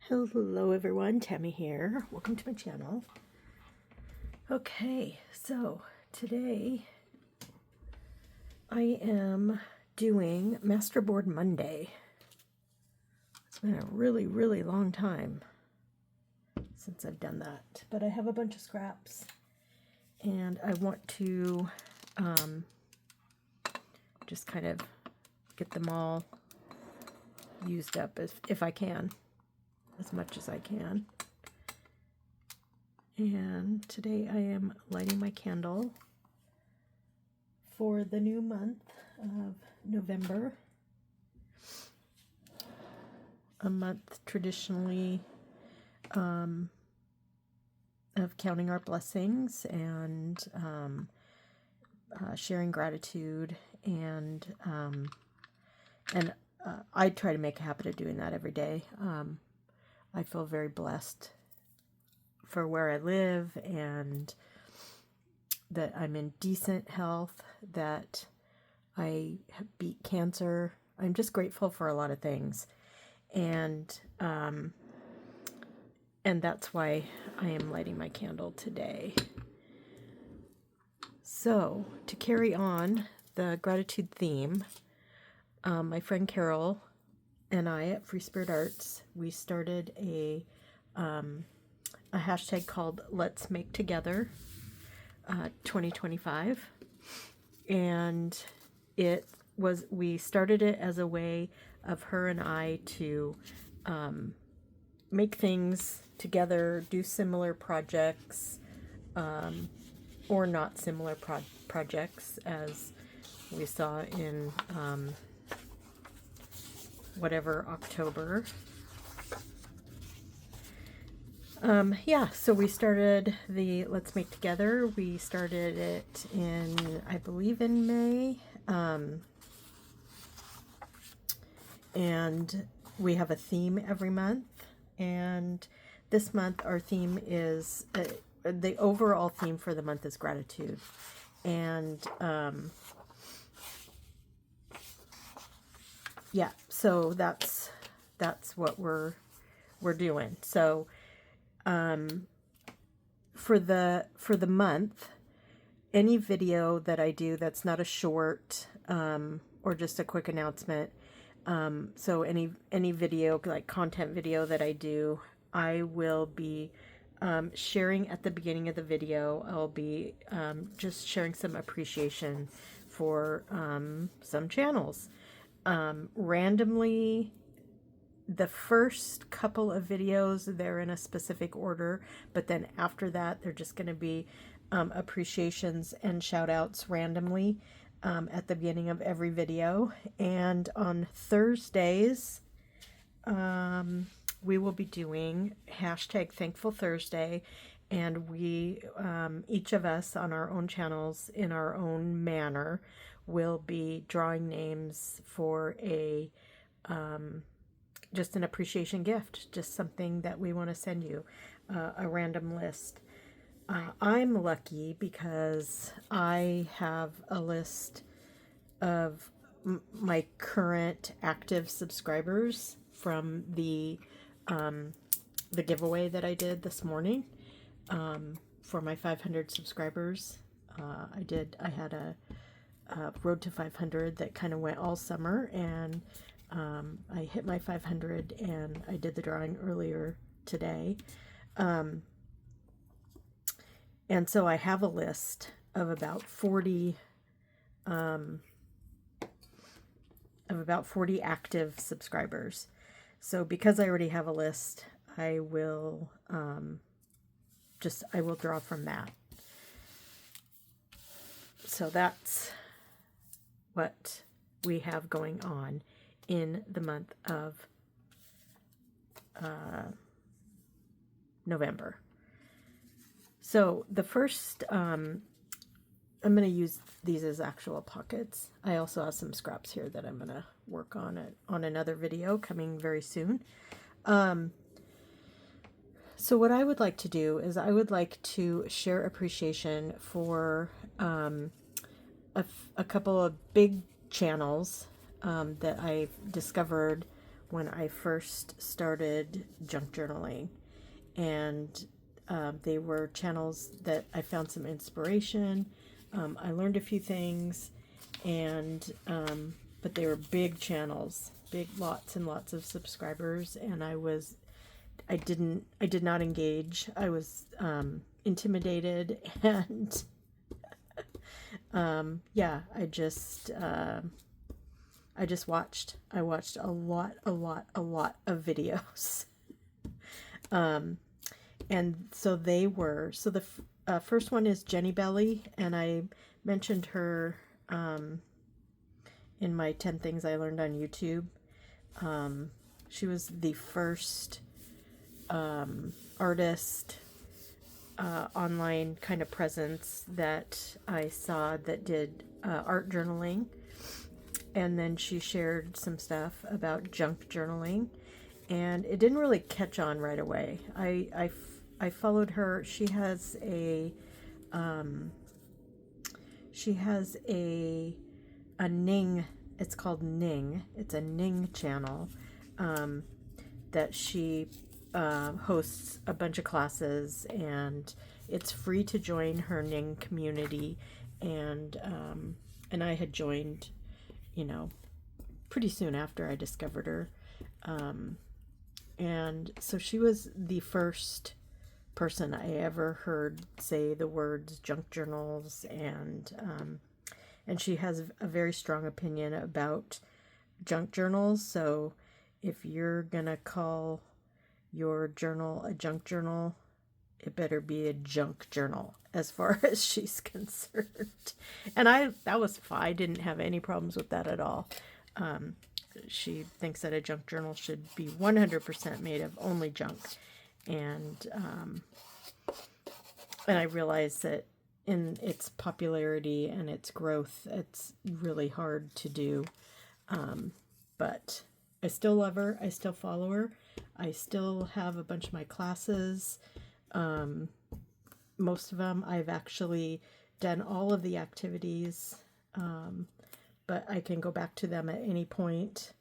Hello everyone, Tammy here. Welcome to my channel. Okay, so today I am doing Masterboard Monday. It's been a really long time since I've done that, but I have a bunch of scraps and I want to just kind of get them all used up if I can. As much as I can. And today I am lighting my candle for the new month of November. A month traditionally of counting our blessings and sharing gratitude, and I try to make a habit of doing that every day. I feel very blessed for where I live and that I'm in decent health, that I have beat cancer. I'm just grateful for a lot of things. And that's why I am lighting my candle today. So, to carry on the gratitude theme, my friend Caryl and I at Free Spirit Arts, we started a hashtag called Let's Make Together 2025, and we started it as a way of her and I to make things together, do similar projects, or not similar projects, as we saw in whatever October. So we started the Let's Make Together. We started it in, I believe, in May. And we have a theme every month. And this month our theme is, the overall theme for the month is gratitude. And so that's what we're doing. So for the month, any video that I do that's not a short or just a quick announcement, so any video, like content video that I do, I will be sharing at the beginning of the video. I'll be just sharing some appreciation for some channels. Randomly, the first couple of videos, they're in a specific order, but then after that, they're just going to be appreciations and shout outs randomly at the beginning of every video. And on Thursdays, we will be doing hashtag Thankful Thursday, and we, each of us on our own channels in our own manner, will be drawing names for a just an appreciation gift, just something that we want to send you, a random list. I'm lucky because I have a list of my current active subscribers from the giveaway that I did this morning for my 500 subscribers. I had a Road to 500 that kind of went all summer, and I hit my 500, and I did the drawing earlier today. And so I have a list of about 40 active subscribers. So because I already have a list, I will draw from that. So that's what we have going on in the month of November. So the first, I'm going to use these as actual pockets. I also have some scraps here that I'm going to work on another video coming very soon. So what I would like to do is I would like to share appreciation for a couple of big channels that I've discovered when I first started junk journaling. And they were channels that I found some inspiration. I learned a few things, and but they were big channels, big, lots and lots of subscribers, and I did not engage. I was intimidated, and yeah, I just watched. I watched a lot of videos. And so the first one is Jenny Belly, and I mentioned her in my 10 things I learned on YouTube. She was the first artist, online kind of presence that I saw that did art journaling. And then she shared some stuff about junk journaling, and it didn't really catch on right away. I followed her. She has a Ning. It's called Ning. It's a Ning channel that she hosts a bunch of classes, and it's free to join her Ning community. And I had joined, pretty soon after I discovered her. And so she was the first person I ever heard say the words junk journals, and she has a very strong opinion about junk journals. So if you're gonna call your journal a junk journal, it better be a junk journal as far as she's concerned. And that was fine. I didn't have any problems with that at all. She thinks that a junk journal should be 100% made of only junk. And I realize that in its popularity and its growth, it's really hard to do. But I still love her. I still follow her. I still have a bunch of my classes. Most of them I've actually done all of the activities, but I can go back to them at any point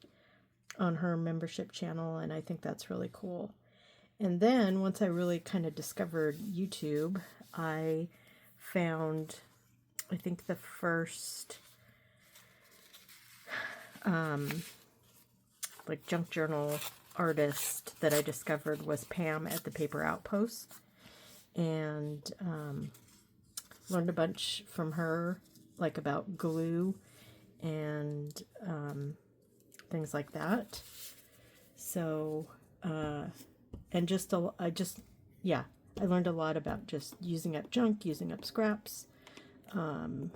on her membership channel, and I think that's really cool. And then once I really kind of discovered YouTube, I found, I think the first like junk journal artist that I discovered was Pam at the Paper Outpost, and learned a bunch from her, like about glue and things like that. So and I learned a lot about just using up junk, using up scraps. So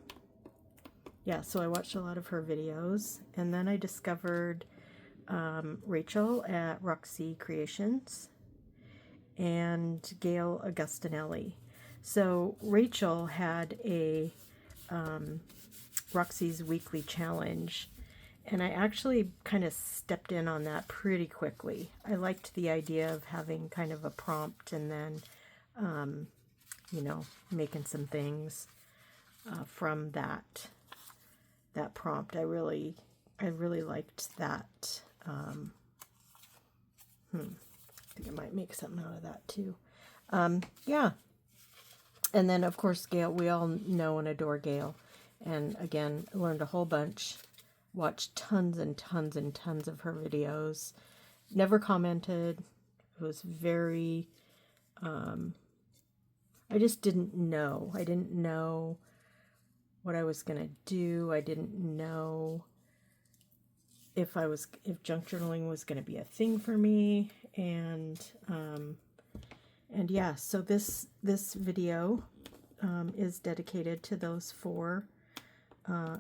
I watched a lot of her videos, and then I discovered Rachel at Roxy Creations and Gail Augustinelli. So Rachel had a Roxy's weekly challenge, and I actually kind of stepped in on that pretty quickly. I liked the idea of having kind of a prompt and then making some things from that prompt. I really liked that. I think I might make something out of that too. And then of course Gail, we all know and adore Gail. And again, learned a whole bunch, watched tons and tons and tons of her videos, never commented. It was very, I just didn't know. I didn't know what I was going to do. I didn't know if junk journaling was going to be a thing for me. And yeah, so this video is dedicated to those four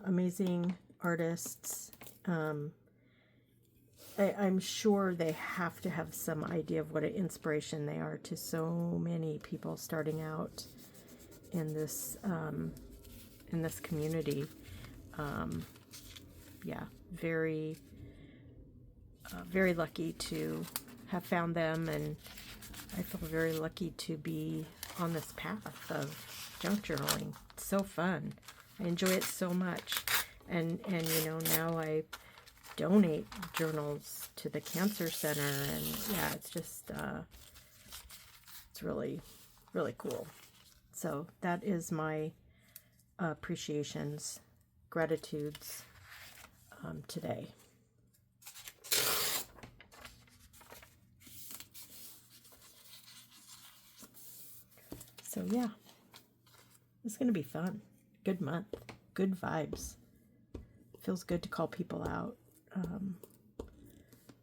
amazing artists. I'm sure they have to have some idea of what an inspiration they are to so many people starting out in this community. Very very lucky to have found them, and I feel very lucky to be on this path of junk journaling. It's so fun. I enjoy it so much, and now donate journals to the cancer center, and yeah, it's just it's really, really cool. So that is my appreciations, gratitudes today. So yeah, it's going to be fun. Good month. Good vibes. Feels good to call people out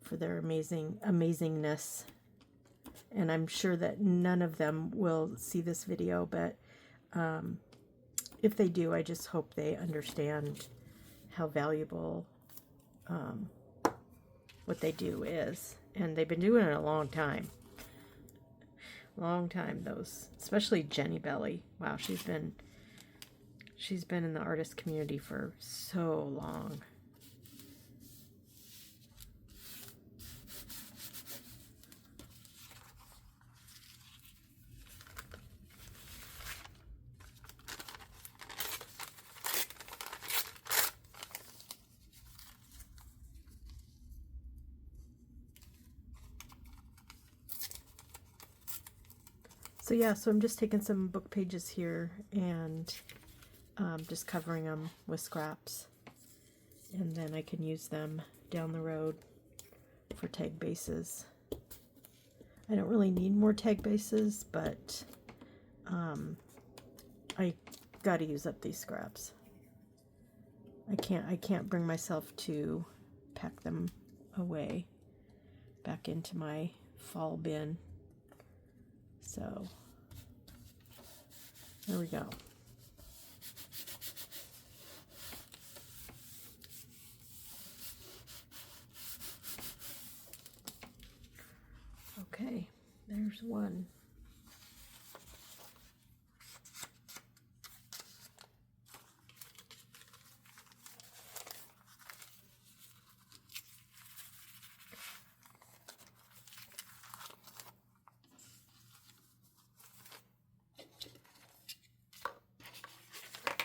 for their amazingness. And I'm sure that none of them will see this video, but if they do, I just hope they understand how valuable what they do is. And they've been doing it a long time. Long time, those, especially Jenny Belly. Wow, she's been in the artist community for so long. So yeah, so I'm just taking some book pages here and just covering them with scraps, and then I can use them down the road for tag bases. I don't really need more tag bases, but I gotta use up these scraps. I can't bring myself to pack them away back into my fall bin. So there we go. Okay, there's one.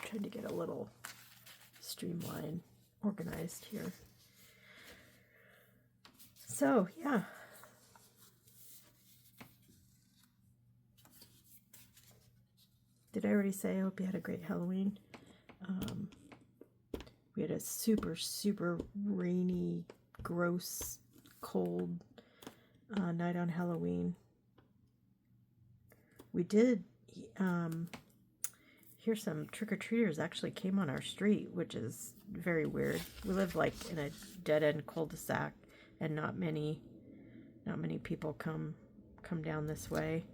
Trying to get a little streamlined, organized here. So, yeah. Did I already say I hope you had a great Halloween? We had a super, super rainy, gross, cold night on Halloween. We did hear some trick-or-treaters actually came on our street, which is very weird. We live like in a dead-end cul-de-sac, and not many people come down this way.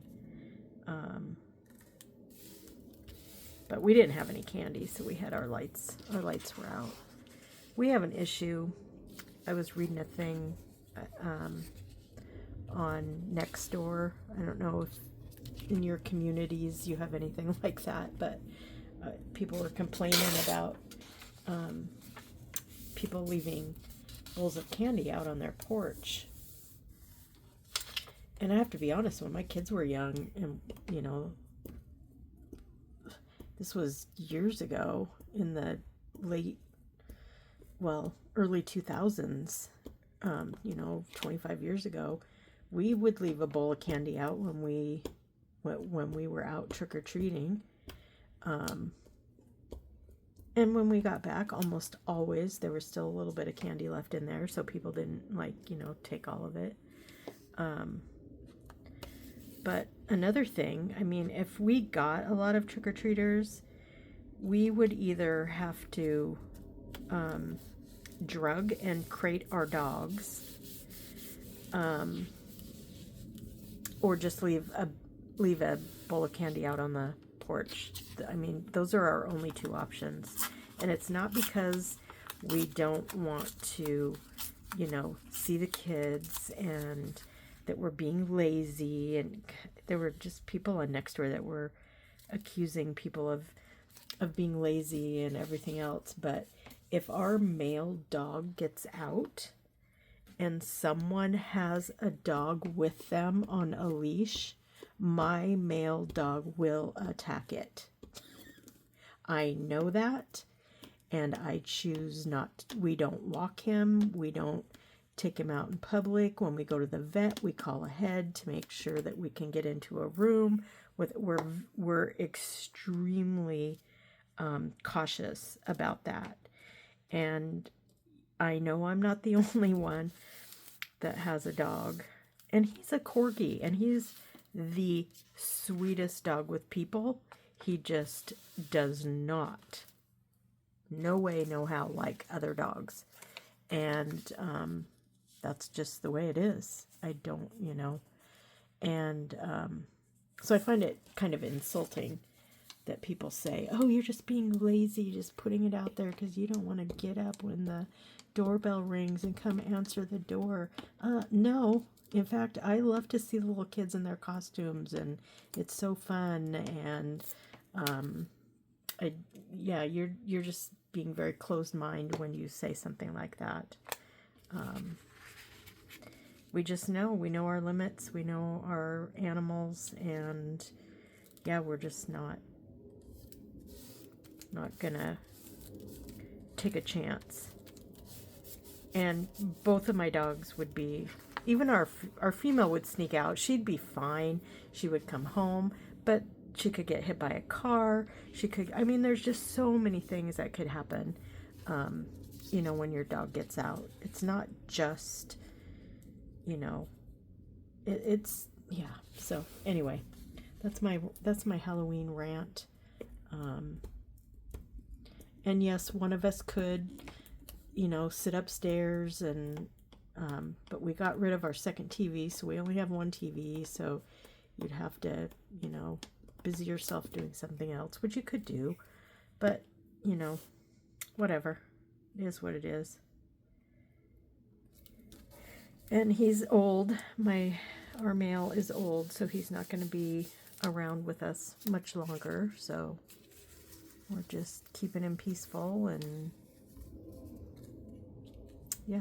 But we didn't have any candy, so we had our lights. Our lights were out. We have an issue. I was reading a thing on Nextdoor. I don't know if in your communities you have anything like that, but people were complaining about people leaving bowls of candy out on their porch. And I have to be honest, when my kids were young, and you know, this was years ago, in the early 2000s, you know, 25 years ago, we would leave a bowl of candy out when we were out trick-or-treating. And when we got back, almost always there was still a little bit of candy left in there, so people didn't, like, you know, take all of it. But another thing, I mean, if we got a lot of trick-or-treaters, we would either have to drug and crate our dogs, or just leave a bowl of candy out on the porch. I mean, those are our only two options. And it's not because we don't want to, you know, see the kids and that we're being lazy. And there were just people on Nextdoor that were accusing people of being lazy and everything else. But if our male dog gets out and someone has a dog with them on a leash, my male dog will attack it. I know that, and I choose not, we don't walk him, we don't take him out in public. When we go to the vet, we call ahead to make sure that we can get into a room. We're extremely cautious about that. And I know I'm not the only one that has a dog. And he's a corgi, and he's the sweetest dog with people. He just does not, no way, no how, like other dogs. And that's just the way it is. I don't, And so I find it kind of insulting that people say, oh, you're just being lazy, just putting it out there because you don't want to get up when the doorbell rings and come answer the door. No. In fact, I love to see the little kids in their costumes, and it's so fun. And yeah, you're just being very closed-minded when you say something like that. We just know, we know our limits, we know our animals, and yeah, we're just not gonna take a chance. And both of my dogs would be, even our female would sneak out. She'd be fine. She would come home, but she could get hit by a car. She could, I mean, there's just so many things that could happen, when your dog gets out. It's not just, it's, yeah. So anyway, that's my Halloween rant. And yes, one of us could, sit upstairs and, but we got rid of our second TV, so we only have one TV, so you'd have to, busy yourself doing something else, which you could do, but, whatever. It is what it is. And he's old. Our male is old, so he's not going to be around with us much longer, so we're just keeping him peaceful, and yeah.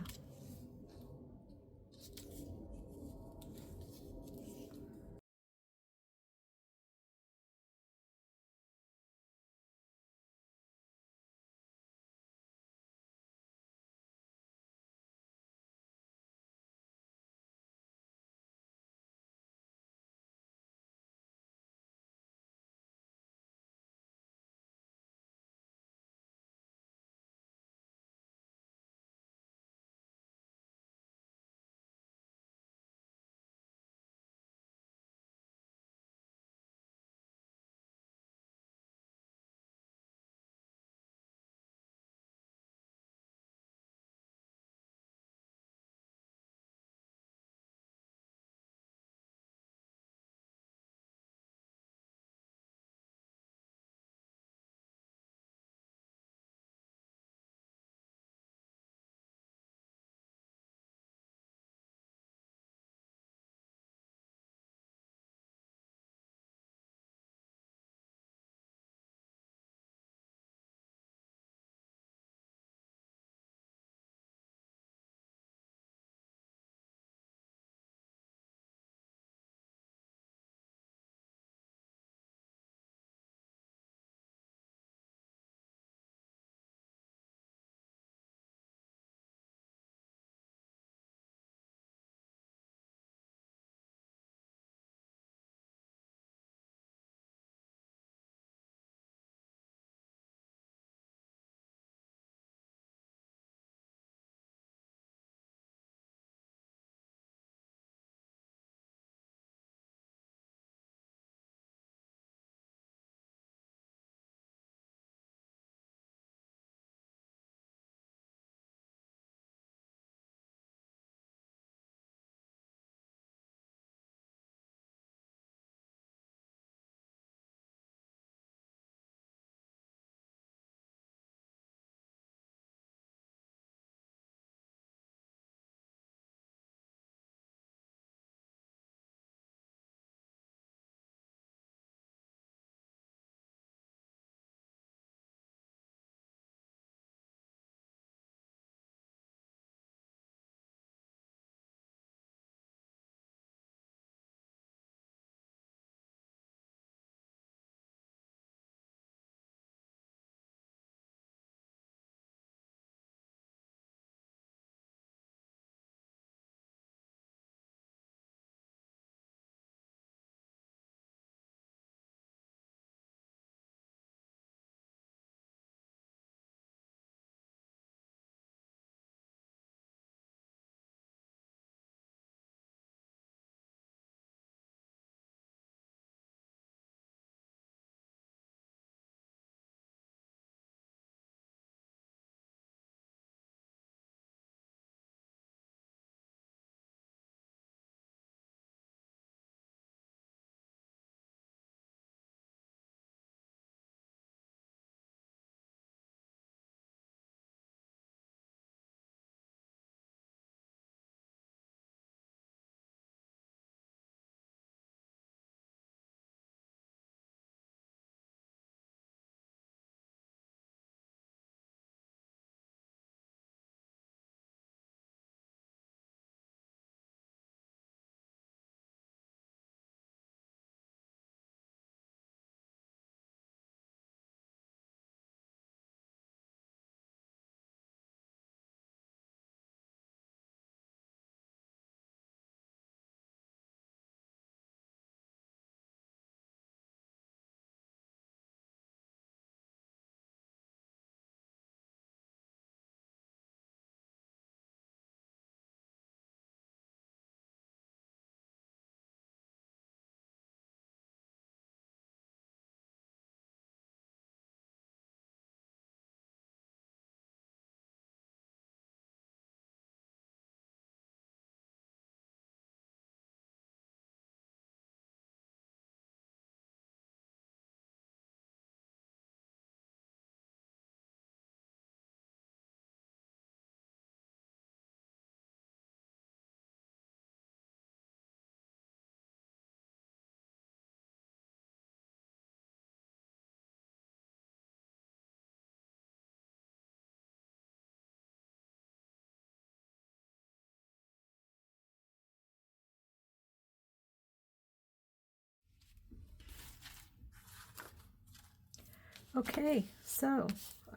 Okay, so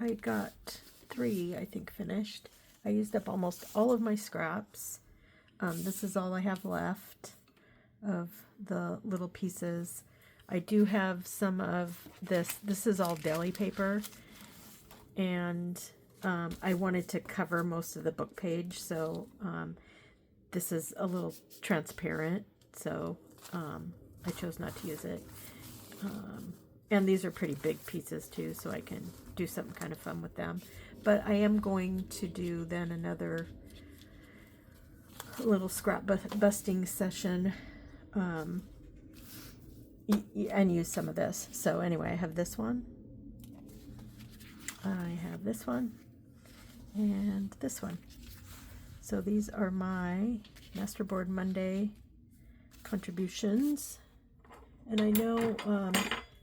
I got 3, I think, finished. I used up almost all of my scraps. This is all I have left of the little pieces. I do have some of this. This is all deli paper, and I wanted to cover most of the book page, so this is a little transparent, so I chose not to use it. And these are pretty big pieces too, so I can do something kind of fun with them. But I am going to do then another little scrap busting session and use some of this. So anyway, I have this one. I have this one. And this one. So these are my Masterboard Monday contributions. And I know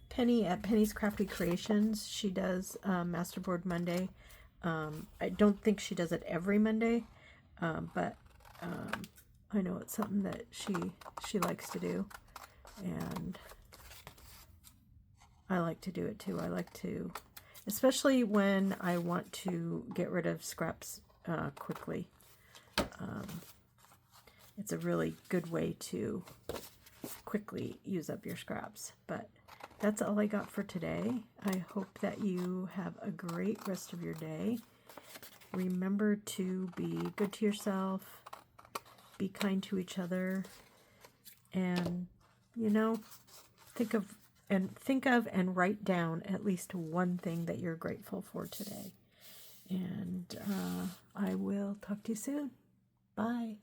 Penny at Penny's Crafty Creations, she does Masterboard Monday. I don't think she does it every Monday, but I know it's something that she likes to do, and I like to do it too. I like to, especially when I want to get rid of scraps quickly. It's a really good way to quickly use up your scraps. But that's all I got for today. I hope that you have a great rest of your day. Remember to be good to yourself, be kind to each other, and, you know, think of and write down at least one thing that you're grateful for today. And I will talk to you soon. Bye.